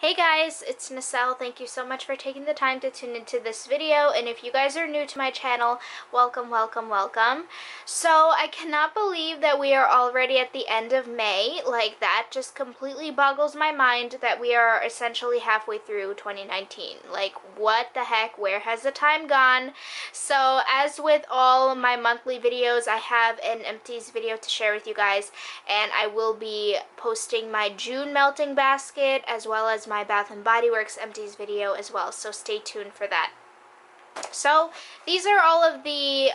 Hey guys, it's Nicelle. Thank you so much for taking the time to tune into this video, and if you guys are new to my channel, welcome, welcome, welcome. So I cannot believe that we are already at the end of May. Like, that just completely boggles my mind that we are essentially halfway through 2019. Like, what the heck? Where has the time gone? So as with all my monthly videos, I have an empties video to share with you guys, and I will be posting my June melting basket as well as my Bath & Body Works empties video as well, so stay tuned for that. So these are all of the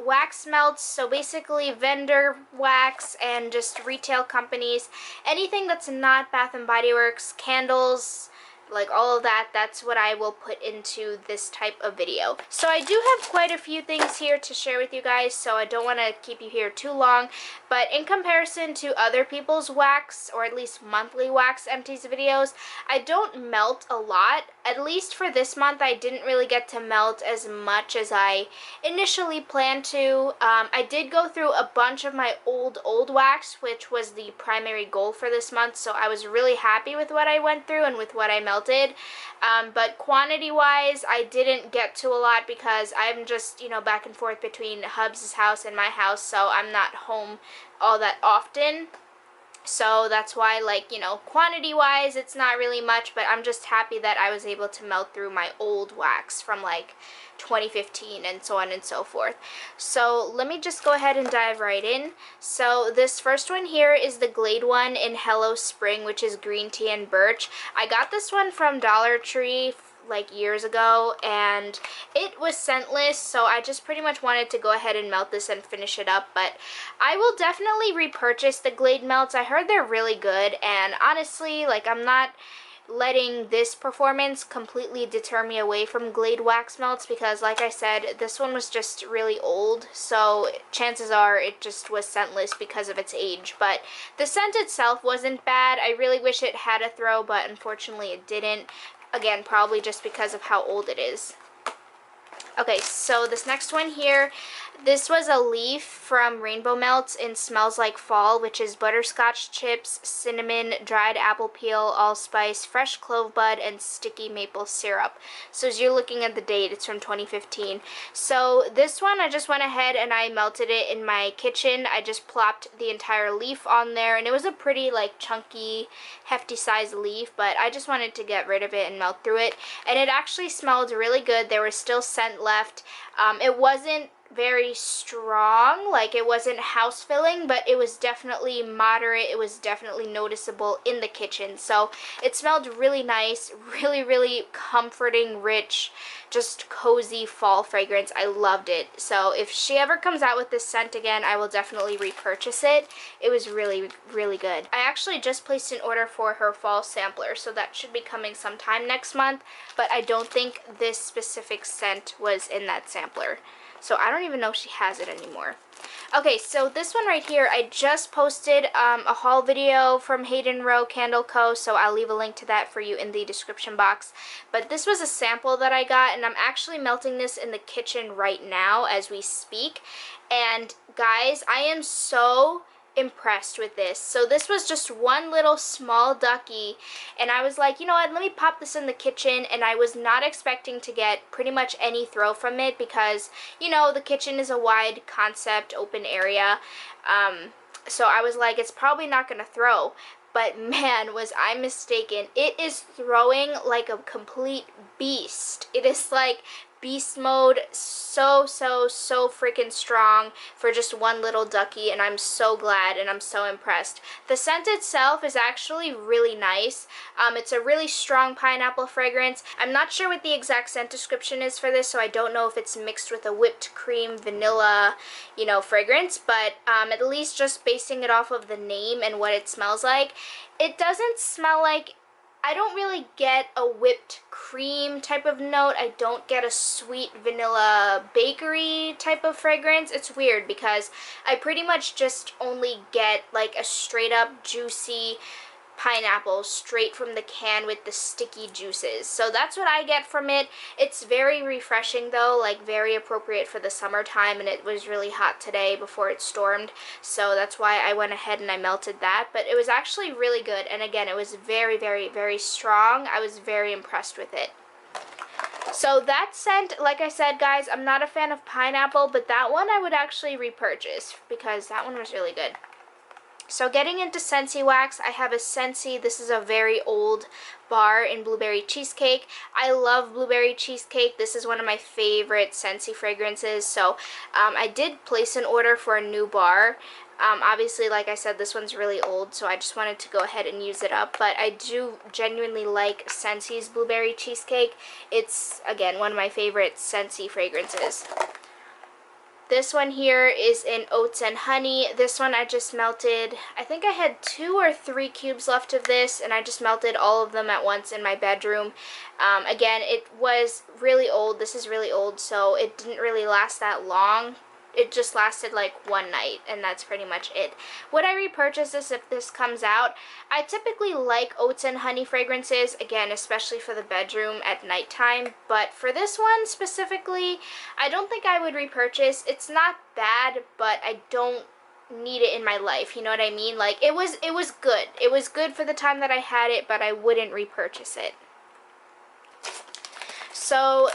wax melts, so basically vendor wax and just retail companies, anything that's not Bath & Body Works, candles, like all of that, that's what I will put into this type of video. So I do have quite a few things here to share with you guys, so I don't want to keep you here too long, but in comparison to other people's wax, or at least monthly wax empties videos, I don't melt a lot. At least for this month, I didn't really get to melt as much as I initially planned to. I did go through a bunch of my old wax, which was the primary goal for this month, so I was really happy with what I went through and with what I melted. But quantity-wise, I didn't get to a lot because I'm just, back and forth between Hubs' house and my house, so I'm not home all that often. So that's why, quantity-wise, it's not really much, but I'm just happy that I was able to melt through my old wax from, 2015 and so on and so forth. So let me just go ahead and dive right in. So this first one here is the Glade one in Hello Spring, which is green tea and birch. I got this one from Dollar Tree years ago, and it was scentless, so I just pretty much wanted to go ahead and melt this and finish it up. But I will definitely repurchase the Glade melts. I heard they're really good, and honestly, I'm not letting this performance completely deter me away from Glade wax melts, because like I said, this one was just really old, so chances are it just was scentless because of its age. But the scent itself wasn't bad. I really wish it had a throw, but unfortunately it didn't. Again, probably just because of how old it is. Okay, so this next one here, this was a leaf from Rainbow Melts in Smells Like Fall, which is butterscotch chips, cinnamon, dried apple peel, allspice, fresh clove bud, and sticky maple syrup. So as you're looking at the date, it's from 2015. So this one, I just went ahead and I melted it in my kitchen. I just plopped the entire leaf on there, and it was a pretty chunky, hefty size leaf, but I just wanted to get rid of it and melt through it. And it actually smelled really good. There was still scent left. It wasn't very strong, it wasn't house filling, but it was definitely moderate. It was definitely noticeable in the kitchen. So it smelled really nice, really, really comforting, rich, just cozy fall fragrance. I loved it. So if she ever comes out with this scent again, I will definitely repurchase it. It was really, really good. I actually just placed an order for her fall sampler, so that should be coming sometime next month, but I don't think this specific scent was in that sampler. So I don't even know if she has it anymore. Okay, so this one right here, I just posted a haul video from Hayden Row Candle Co., so I'll leave a link to that for you in the description box. But this was a sample that I got, and I'm actually melting this in the kitchen right now as we speak. And guys, I am so impressed with this. So this was just one little small ducky, and I was like, you know what, let me pop this in the kitchen, and I was not expecting to get pretty much any throw from it because, the kitchen is a wide concept, open area, so I was like, it's probably not gonna throw. But man, was I mistaken. It is throwing like a complete beast. It is beast mode, so freaking strong for just one little ducky, and I'm so glad and I'm so impressed. The scent itself is actually really nice. It's a really strong pineapple fragrance. I'm not sure what the exact scent description is for this, so I don't know if it's mixed with a whipped cream vanilla, fragrance, but at least just basing it off of the name and what it smells like, it doesn't smell like, I don't really get a whipped cream type of note. I don't get a sweet vanilla bakery type of fragrance. It's weird because I pretty much just only get a straight up juicy pineapple straight from the can with the sticky juices. So that's what I get from it. It's very refreshing though, like very appropriate for the summertime, and it was really hot today before it stormed. So that's why I went ahead and I melted that. But it was actually really good, and again, it was very, very, very strong. I was very impressed with it. So that scent, like I said, guys, I'm not a fan of pineapple, but that one I would actually repurchase because that one was really good. So getting into Scentsy Wax, I have a Scentsy. This is a very old bar in Blueberry Cheesecake. I love Blueberry Cheesecake. This is one of my favorite Scentsy fragrances. So I did place an order for a new bar. Obviously, like I said, this one's really old, so I just wanted to go ahead and use it up. But I do genuinely like Scentsy's Blueberry Cheesecake. It's, again, one of my favorite Scentsy fragrances. This one here is in Oats and Honey. This one I just melted, I think I had 2 or 3 cubes left of this, and I just melted all of them at once in my bedroom. Again, it was really old. This is really old, so it didn't really last that long. It just lasted like one night, and that's pretty much it. Would I repurchase this if this comes out? I typically like Oats and Honey fragrances, again, especially for the bedroom at nighttime, but for this one specifically, I don't think I would repurchase. It's not bad, but I don't need it in my life, you know what I mean? Like, it was good. It was good for the time that I had it, but I wouldn't repurchase it. So,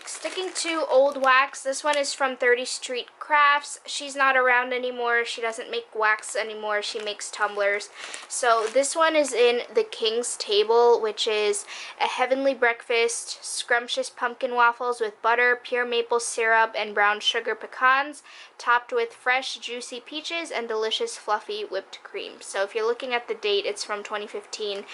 sticking to old wax, this one is from 30th Street Crafts. She's not around anymore. She doesn't make wax anymore. She makes tumblers. So this one is in the King's Table, which is a heavenly breakfast, scrumptious pumpkin waffles with butter, pure maple syrup, and brown sugar pecans, topped with fresh, juicy peaches and delicious, fluffy whipped cream. So if you're looking at the date, it's from 2015.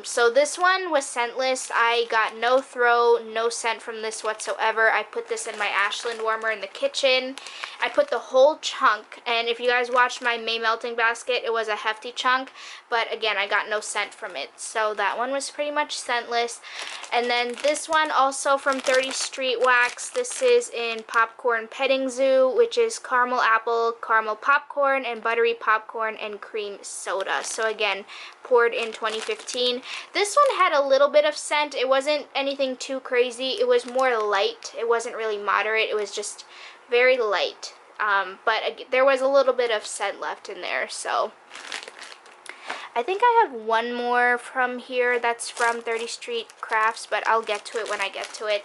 So this one was scentless. I got no throw, no scent from this whatsoever. I put this in my Ashland warmer in the kitchen. I put the whole chunk, and if you guys watched my May melting basket, it was a hefty chunk, but again, I got no scent from it. So that one was pretty much scentless. And then this one also from 30th Street Wax. This is in Popcorn Petting Zoo, which is caramel apple, caramel popcorn, and buttery popcorn and cream soda. So again, poured in 2015. This one had a little bit of scent. It wasn't anything too crazy. It was more light. It wasn't really moderate. It was just very light. But there was a little bit of scent left in there. So I think I have one more from here that's from 30th Street Crafts, but I'll get to it when I get to it.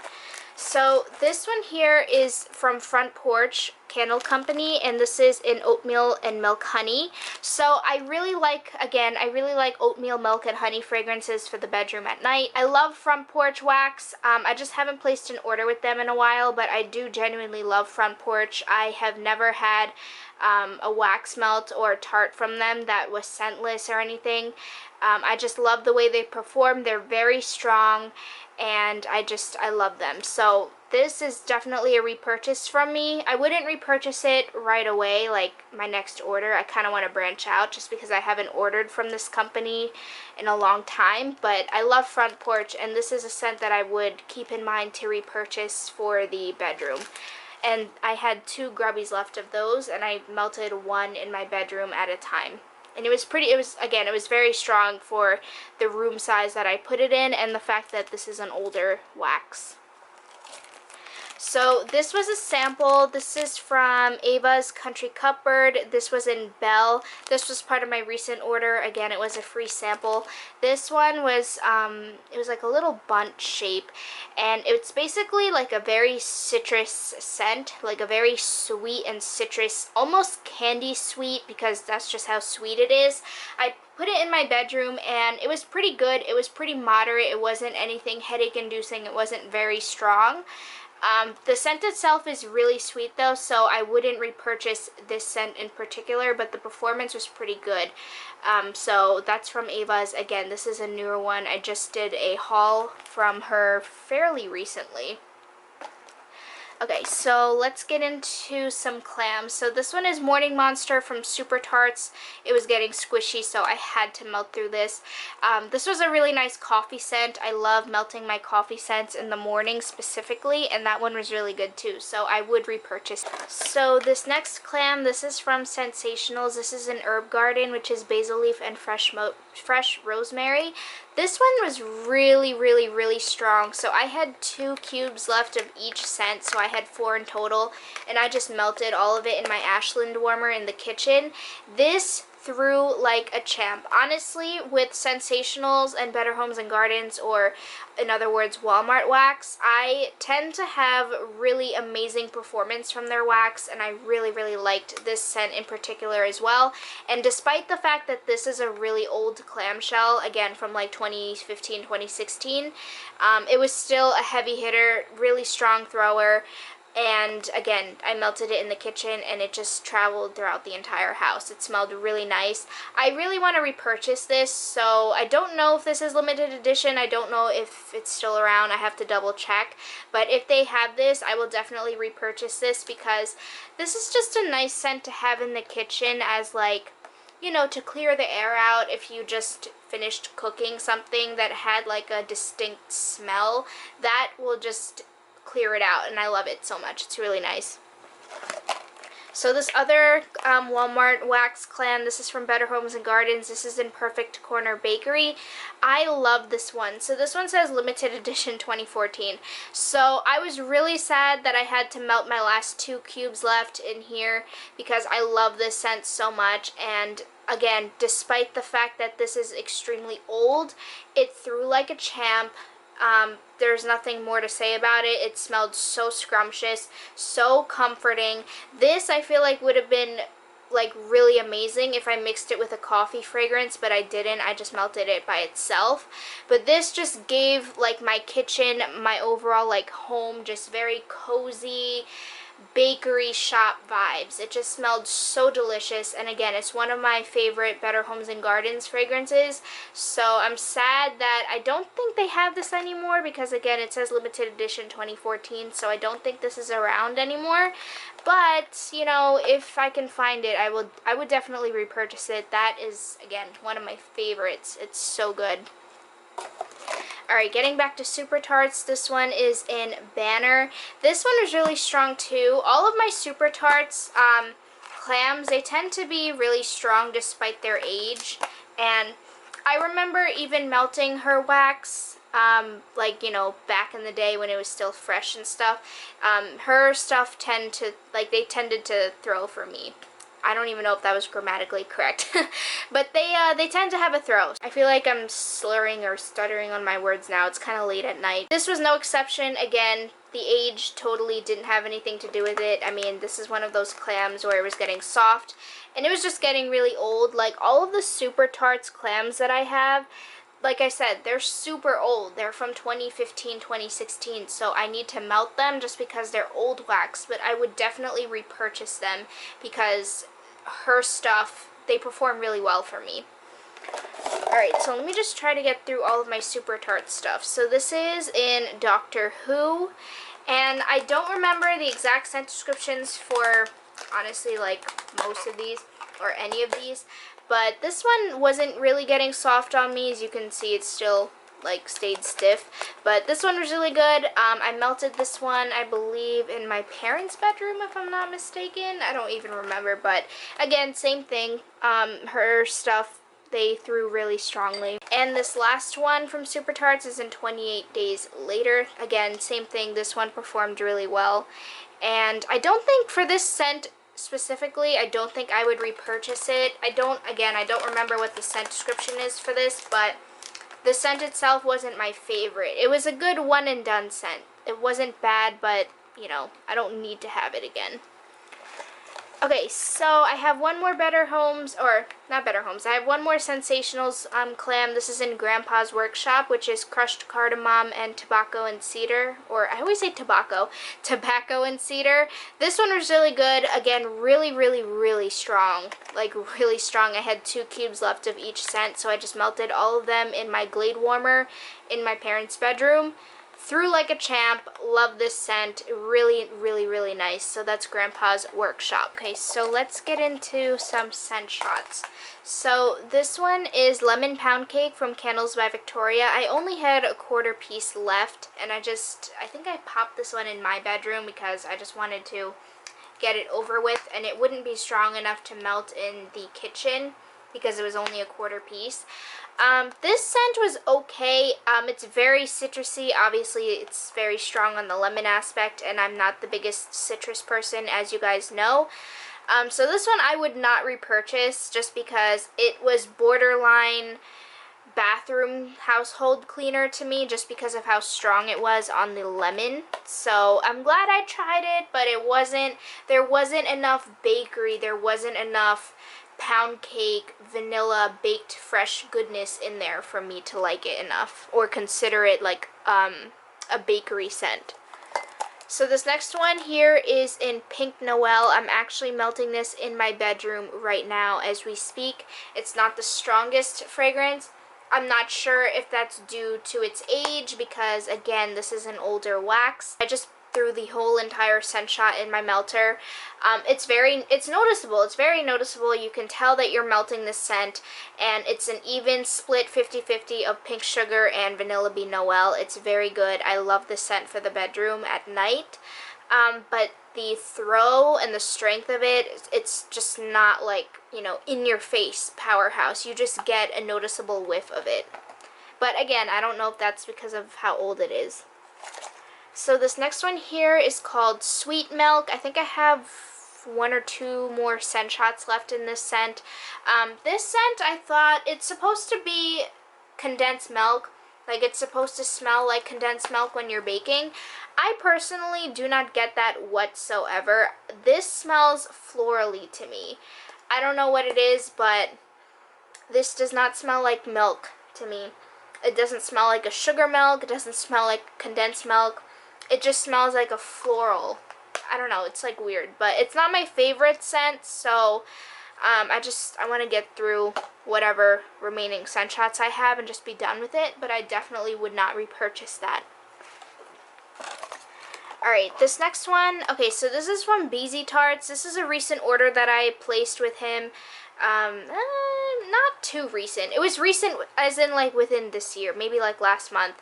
So this one here is from Front Porch Candle Company, and this is in Oatmeal and Milk Honey. So I really like, again, I really like oatmeal, milk, and honey fragrances for the bedroom at night. I love Front Porch Wax. I just haven't placed an order with them in a while, but I do genuinely love Front Porch. I have never had a wax melt or a tart from them that was scentless or anything. I just love the way they perform. They're very strong, and I love them. So this is definitely a repurchase from me. I wouldn't repurchase it right away, like my next order. I kind of want to branch out just because I haven't ordered from this company in a long time. But I love Front Porch, and this is a scent that I would keep in mind to repurchase for the bedroom. And I had 2 grubbies left of those, and I melted one in my bedroom at a time. And it was very strong for the room size that I put it in, and the fact that this is an older wax. So this was a sample. This is from Ava's Country Cupboard. This was in Belle. This was part of my recent order. Again, it was a free sample. This one was, it was like a little bundt shape, and it's basically like a very citrus scent, like a very sweet and citrus, almost candy sweet, because that's just how sweet it is. I put it in my bedroom, and it was pretty good. It was pretty moderate. It wasn't anything headache inducing. It wasn't very strong. The scent itself is really sweet though, so I wouldn't repurchase this scent in particular, but the performance was pretty good. So that's from Ava's. Again, this is a newer one. I just did a haul from her fairly recently. Okay, so let's get into some clams. So this one is Morning Monster from Super Tarts. It was getting squishy, so I had to melt through this. This was a really nice coffee scent. I love melting my coffee scents in the morning specifically, and that one was really good too, so I would repurchase. So this next clam, this is from Sensationals. This is an herb garden, which is basil leaf and fresh rosemary. This one was really strong. So I had 2 cubes left of each scent, so I had 4 in total, and I just melted all of it in my Ashland warmer in the kitchen. This through like a champ. Honestly, with Sensationals and Better Homes and Gardens, or in other words, Walmart wax, I tend to have really amazing performance from their wax, and I really liked this scent in particular as well. And despite the fact that this is a really old clamshell, again from like 2015, 2016, it was still a heavy hitter, really strong thrower. And again, I melted it in the kitchen and it just traveled throughout the entire house. It smelled really nice. I really want to repurchase this, so I don't know if this is limited edition. I don't know if it's still around. I have to double check. But if they have this, I will definitely repurchase this, because this is just a nice scent to have in the kitchen as, like, you know, to clear the air out if you just finished cooking something that had like a distinct smell. That will just clear it out, and I love it so much. It's really nice. So this other Walmart wax clam, this is from Better Homes and Gardens. This is in Perfect Corner Bakery. I love this one. So this one says limited edition 2014. So I was really sad that I had to melt my last 2 cubes left in here, because I love this scent so much. And again, despite the fact that this is extremely old, it threw like a champ. There's nothing more to say about it. It smelled so scrumptious, so comforting. This, I feel like, would have been like really amazing if I mixed it with a coffee fragrance, but I didn't. I just melted it by itself. But this just gave like my kitchen, my overall like home, just very cozy bakery shop vibes. It just smelled so delicious, and again, it's one of my favorite Better Homes and Gardens fragrances. So I'm sad that I don't think they have this anymore, because again, it says limited edition 2014, so I don't think this is around anymore. But you know, if I can find it, I would definitely repurchase it. That is, again, one of my favorites. It's so good. Alright, getting back to Super Tarts, this one is in Banner. This one is really strong too. All of my Super Tarts clams, they tend to be really strong despite their age. And I remember even melting her wax, like, you know, back in the day when it was still fresh and stuff. Her stuff they tended to throw for me. I don't even know if that was grammatically correct. But they tend to have a throw. I feel like I'm slurring or stuttering on my words now. It's kind of late at night. This was no exception. Again, the age totally didn't have anything to do with it. I mean, this is one of those clams where it was getting soft, and it was just getting really old. Like, all of the Super Tarts clams that I have, like I said, they're super old. They're from 2015, 2016, so I need to melt them just because they're old wax. But I would definitely repurchase them, because her stuff, they perform really well for me. Alright, so let me just try to get through all of my Super Tart stuff. So this is in Doctor Who, and I don't remember the exact scent descriptions for, honestly, like, most of these, or any of these, but this one wasn't really getting soft on me. As you can see, it's still like stayed stiff, but this one was really good. I melted this one, I believe, in my parents' bedroom, if I'm not mistaken. I don't even remember, but again, same thing. Her stuff, they threw really strongly. And this last one from Super Tarts is in 28 Days Later. Again, same thing. This one performed really well, and I don't think for this scent specifically, I don't think I would repurchase it. I don't remember what the scent description is for this, but the scent itself wasn't my favorite. It was a good one and done scent. It wasn't bad, but, you know, I don't need to have it again. Okay, so I have one more Better Homes, or not Better Homes, I have one more Sensationals clam. This is in Grandpa's Workshop, which is crushed cardamom and tobacco and cedar, or I always say tobacco and cedar. This one was really good. Again, really strong, like really strong. I had 2 cubes left of each scent, so I just melted all of them in my Glade warmer in my parents' bedroom. Through Like a Champ. Love this scent. Really, really, really nice. So that's Grandpa's Workshop. Okay, so let's get into some scent shots. So this one is Lemon Pound Cake from Candles by Victoria. I only had a quarter piece left, and I think I popped this one in my bedroom because I just wanted to get it over with, and it wouldn't be strong enough to melt in the kitchen because it was only a quarter piece. This scent was okay. It's very citrusy. Obviously, it's very strong on the lemon aspect, and I'm not the biggest citrus person, as you guys know. So this one I would not repurchase just because it was borderline bathroom household cleaner to me, just because of how strong it was on the lemon. So I'm glad I tried it, but there wasn't enough bakery, there wasn't enough pound cake, vanilla, baked fresh goodness in there for me to like it enough or consider it like a bakery scent. So this next one here is in Pink Noelle. I'm actually melting this in my bedroom right now as we speak. It's not the strongest fragrance. I'm not sure if that's due to its age because, again, this is an older wax. I just threw the whole entire scent shot in my melter. It's noticeable. It's very noticeable. You can tell that you're melting this scent, and it's an even split 50-50 of pink sugar and vanilla bean Noelle. It's very good. I love this scent for the bedroom at night. But the throw and the strength of it, it's just not like, you know, in your face powerhouse. You just get a noticeable whiff of it. But again, I don't know if that's because of how old it is. So this next one here is called Sweet Milk. I think I have one or two more scent shots left in this scent. This scent, I thought it's supposed to be condensed milk. Like, it's supposed to smell like condensed milk when you're baking. I personally do not get that whatsoever. This smells florally to me. I don't know what it is, but this does not smell like milk to me. It doesn't smell like a sugar milk. It doesn't smell like condensed milk. It just smells like a floral. I don't know. It's like weird, but it's not my favorite scent, so I want to get through whatever remaining scent shots I have and just be done with it, but I definitely would not repurchase that. Alright, this next one, okay, so this is from BZ Tarts. This is a recent order that I placed with him. Not too recent. It was recent as in like within this year, maybe like last month.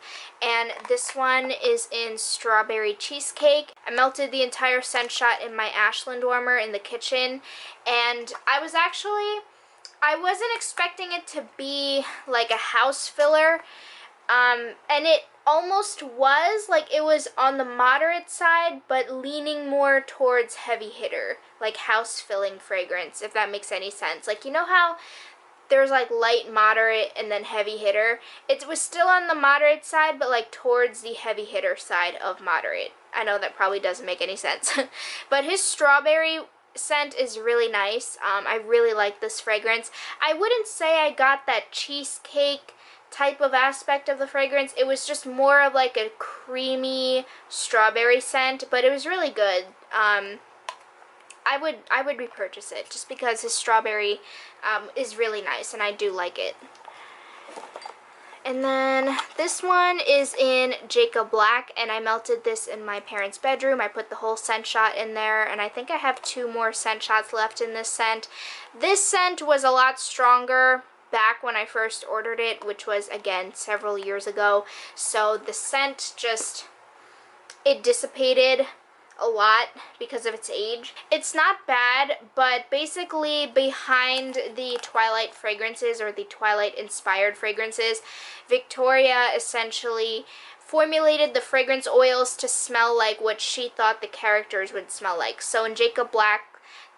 And this one is in Strawberry Cheesecake. I melted the entire scent shot in my Ashland warmer in the kitchen, and I wasn't expecting it to be like a house filler, and it almost was. Like, it was on the moderate side, but leaning more towards heavy hitter, like house filling fragrance, if that makes any sense. Like, you know how there's like light, moderate, and then heavy hitter? It was still on the moderate side, but like towards the heavy hitter side of moderate. I know that probably doesn't make any sense. But his strawberry scent is really nice. I really like this fragrance. I wouldn't say I got that cheesecake type of aspect of the fragrance. It was just more of like a creamy strawberry scent, but it was really good. I would repurchase it just because his strawberry is really nice, and I do like it. And then this one is in Jacob Black, and I melted this in my parents' bedroom. I put the whole scent shot in there, and I think I have 2 more scent shots left in this scent. This scent was a lot stronger back when I first ordered it, which was, again, several years ago. So the scent just, it dissipated a lot because of its age. It's not bad, but basically behind the Twilight fragrances, or the Twilight inspired fragrances, Victoria essentially formulated the fragrance oils to smell like what she thought the characters would smell like. So in Jacob Black,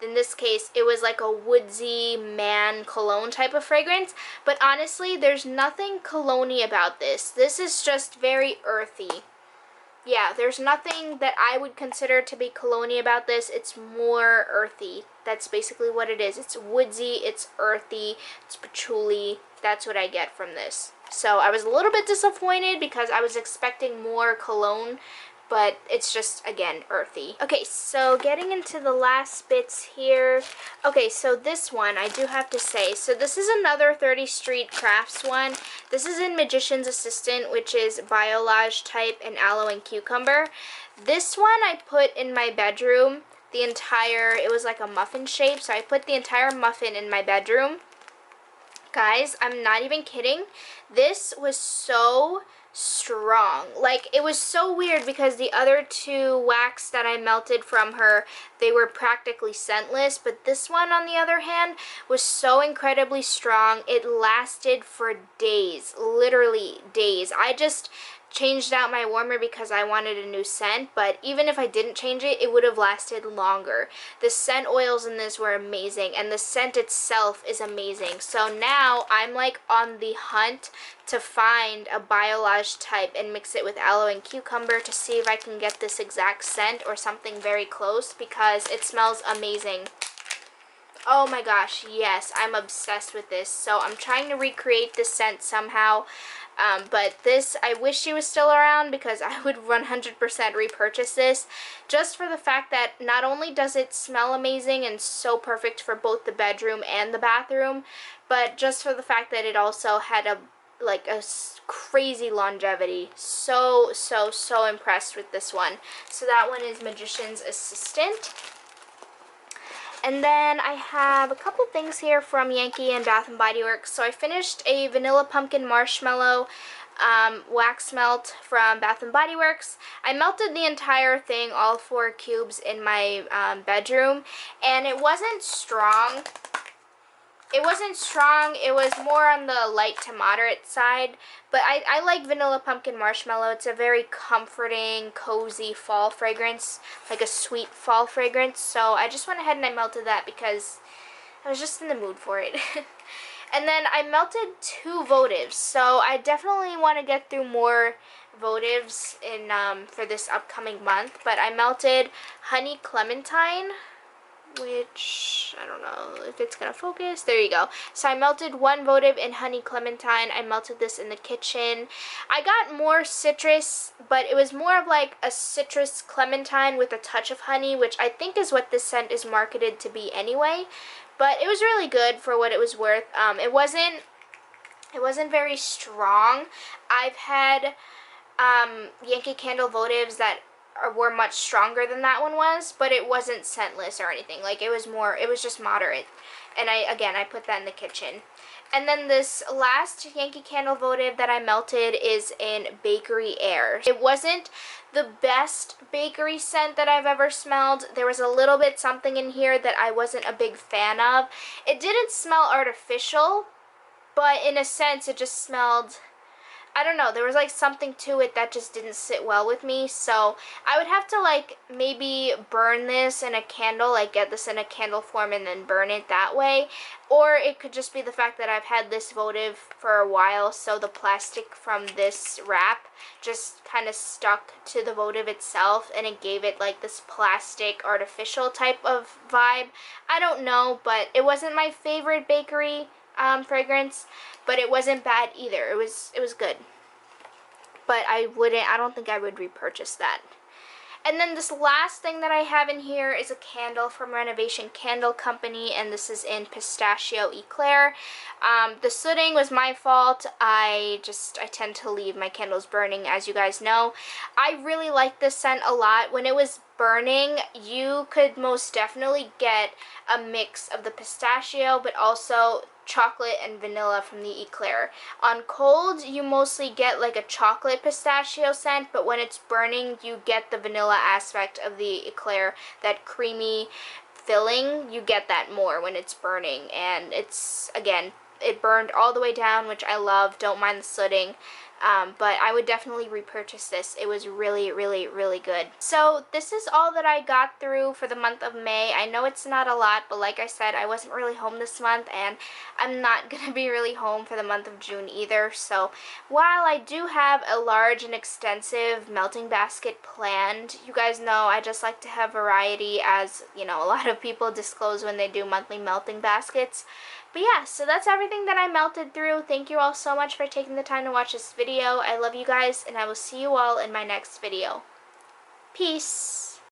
in this case, it was like a woodsy man cologne type of fragrance, but honestly, there's nothing cologne-y about this. This is just very earthy. Yeah, there's nothing that I would consider to be cologne-y about this. It's more earthy. That's basically what it is. It's woodsy, it's earthy, it's patchouli. That's what I get from this. So I was a little bit disappointed because I was expecting more cologne but it's just, again, earthy. Okay, so getting into the last bits here. Okay, so this one, I do have to say, so this is another 30 Street Crafts one. This is in Magician's Assistant, which is Biolage type and aloe and cucumber. This one I put in my bedroom, the entire, it was like a muffin shape, so I put the entire muffin in my bedroom. Guys, I'm not even kidding. This was so strong. Like, it was so weird because the other two wax that I melted from her, they were practically scentless, but this one, on the other hand, was so incredibly strong. It lasted for days, literally days. I just changed out my warmer because I wanted a new scent, but even if I didn't change it, it would have lasted longer. The scent oils in this were amazing, and the scent itself is amazing. So now I'm like on the hunt to find a Biolage type and mix it with aloe and cucumber to see if I can get this exact scent or something very close, because it smells amazing. Oh my gosh, yes, I'm obsessed with this. So I'm trying to recreate this scent somehow. But this, I wish she was still around because I would 100% repurchase this, just for the fact that not only does it smell amazing and so perfect for both the bedroom and the bathroom, but just for the fact that it also had a crazy longevity. So impressed with this one. So that one is Magician's Assistant. And then I have a couple things here from Yankee and Bath & Body Works. So I finished a Vanilla Pumpkin Marshmallow wax melt from Bath & Body Works. I melted the entire thing, all 4 cubes, in my bedroom, and it wasn't strong. It wasn't strong, it was more on the light to moderate side, but I like Vanilla Pumpkin Marshmallow. It's a very comforting, cozy fall fragrance, like a sweet fall fragrance, so I just went ahead and I melted that because I was just in the mood for it. And then I melted 2 votives, so I definitely want to get through more votives in for this upcoming month, but I melted Honey Clementine, which, I don't know if it's gonna focus. There you go. So I melted 1 votive in Honey Clementine. I melted this in the kitchen. I got more citrus, but it was more of like a citrus clementine with a touch of honey, which I think is what this scent is marketed to be anyway. But it was really good for what it was worth. It wasn't very strong. I've had Yankee Candle votives that were much stronger than that one was, but it wasn't scentless or anything. Like, it was just moderate. And I put that in the kitchen. And then this last Yankee Candle votive that I melted is in Bakery Air. It wasn't the best bakery scent that I've ever smelled. There was a little bit something in here that I wasn't a big fan of. It didn't smell artificial, but in a sense it just smelled, I don't know, there was like something to it that just didn't sit well with me, so I would have to like maybe burn this in a candle, like get this in a candle form and then burn it that way, or it could just be the fact that I've had this votive for a while, so the plastic from this wrap just kind of stuck to the votive itself and it gave it like this plastic artificial type of vibe. I don't know, but it wasn't my favorite bakery fragrance, but it wasn't bad either. It was good, but I don't think I would repurchase that. And then this last thing that I have in here is a candle from Renovation Candle Company, and this is in Pistachio Eclair. The sooting was my fault. I tend to leave my candles burning, as you guys know. I really like this scent a lot. When it was burning, you could most definitely get a mix of the pistachio, but also chocolate and vanilla from the Eclair. On cold, you mostly get like a chocolate pistachio scent, but when it's burning, you get the vanilla aspect of the Eclair, that creamy filling. You get that more when it's burning, and it's, again, it burned all the way down, which I love. Don't mind the sooting. But I would definitely repurchase this. It was really, really, really good. So this is all that I got through for the month of May. I know it's not a lot, but like I said, I wasn't really home this month, and I'm not going to be really home for the month of June either. So while I do have a large and extensive melting basket planned, you guys know I just like to have variety, as, you know, a lot of people disclose when they do monthly melting baskets. But yeah, so that's everything that I melted through. Thank you all so much for taking the time to watch this video. I love you guys, and I will see you all in my next video. Peace.